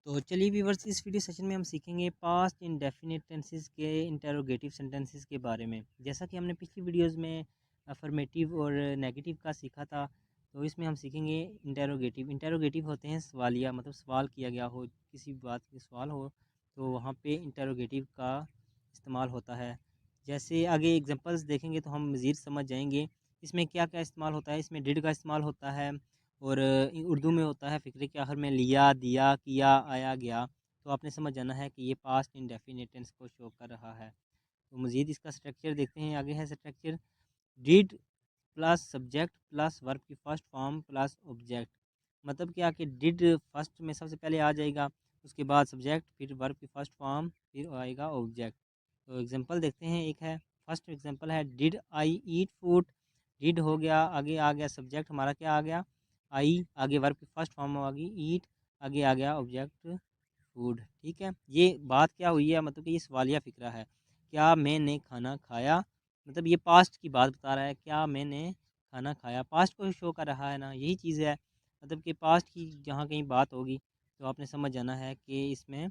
तो चलिए व्यूअर्स, इस वीडियो सेशन में हम सीखेंगे पास्ट इंडेफिनिट टेंसेस के इंटरोगेटिव सेंटेंसेस के बारे में। जैसा कि हमने पिछली वीडियोस में अफर्मेटिव और नेगेटिव का सीखा था, तो इसमें हम सीखेंगे इंटरोगेटिव। इंटरोगेटिव होते हैं सवालिया, मतलब सवाल किया गया हो, किसी बात की सवाल हो तो वहाँ पे इंटरोगेटिव का इस्तेमाल होता है। जैसे आगे एग्जांपल्स देखेंगे तो हम मज़ीद समझ जाएंगे इसमें क्या क्या इस्तेमाल होता है। इसमें डिड का इस्तेमाल होता है और उर्दू में होता है फ़िक्रे के आखिर में लिया, दिया, किया, आया, गया। तो आपने समझ जाना है कि ये पास्ट इंडेफिनिट टेंस को शो कर रहा है। तो मज़ीद इसका स्ट्रक्चर देखते हैं। आगे है structure, did plus subject plus verb की फर्स्ट फॉर्म प्लस ऑब्जेक्ट। मतलब क्या कि डिड फर्स्ट में सबसे पहले आ जाएगा, उसके बाद सब्जेक्ट, फिर वर्ब की फर्स्ट फॉर्म, फिर आएगा ऑब्जेक्ट। तो एग्जांपल देखते हैं। एक है, फर्स्ट एग्जांपल है did I eat food. Did हो गया, आगे आ गया सब्जेक्ट हमारा क्या आ गया, आई, आगे वर्ब की फर्स्ट फॉर्म आ गई ईट, आगे आ गया ऑब्जेक्ट फूड। ठीक है, ये बात क्या हुई है, मतलब कि ये सवालिया फ़िक्रा है। क्या मैंने खाना खाया, मतलब ये पास्ट की बात बता रहा है। क्या मैंने खाना खाया, पास्ट को शो कर रहा है ना, यही चीज़ है। मतलब कि पास्ट की जहाँ कहीं बात होगी तो आपने समझ जाना है कि इसमें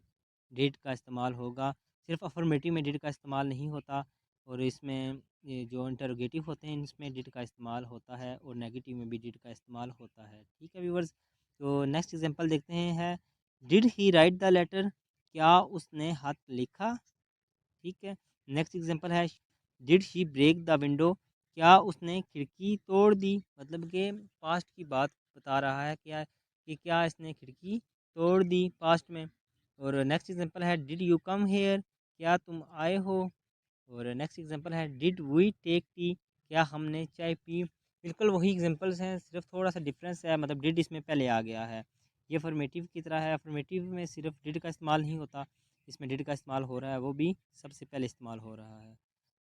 डिड का इस्तेमाल होगा। सिर्फ अफर्मेटिव में डिड का इस्तेमाल नहीं होता, और इसमें ये जो इंटरोगेटिव होते हैं इसमें डिड का इस्तेमाल होता है, और नेगेटिव में भी डिड का इस्तेमाल होता है। ठीक है व्यूवर्स, तो नेक्स्ट एग्जांपल देखते हैं। है did he write the letter, क्या उसने खत लिखा। ठीक है, नेक्स्ट एग्जांपल है did she break the window, क्या उसने खिड़की तोड़ दी। मतलब कि पास्ट की बात बता रहा है क्या, कि क्या इसने खिड़की तोड़ दी पास्ट में। और नेक्स्ट एग्जांपल है डिड यू कम हेयर, क्या तुम आए हो। और नेक्स्ट एग्जांपल है डिड वी टेक टी, क्या हमने चाय पी। बिल्कुल वही एग्जांपल्स हैं, सिर्फ थोड़ा सा डिफरेंस है, मतलब डिड इसमें पहले आ गया है। ये अफर्मेटिव की तरह है, अफर्मेटिव में सिर्फ डिड का इस्तेमाल नहीं होता, इसमें डिड का इस्तेमाल हो रहा है, वो भी सबसे पहले इस्तेमाल हो रहा है।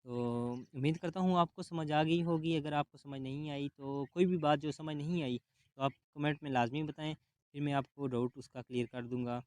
तो उम्मीद करता हूँ आपको समझ आ गई होगी। अगर आपको समझ नहीं आई तो कोई भी बात जो समझ नहीं आई तो आप कमेंट में लाजमी बताएं, फिर मैं आपको डाउट उसका क्लियर कर दूँगा।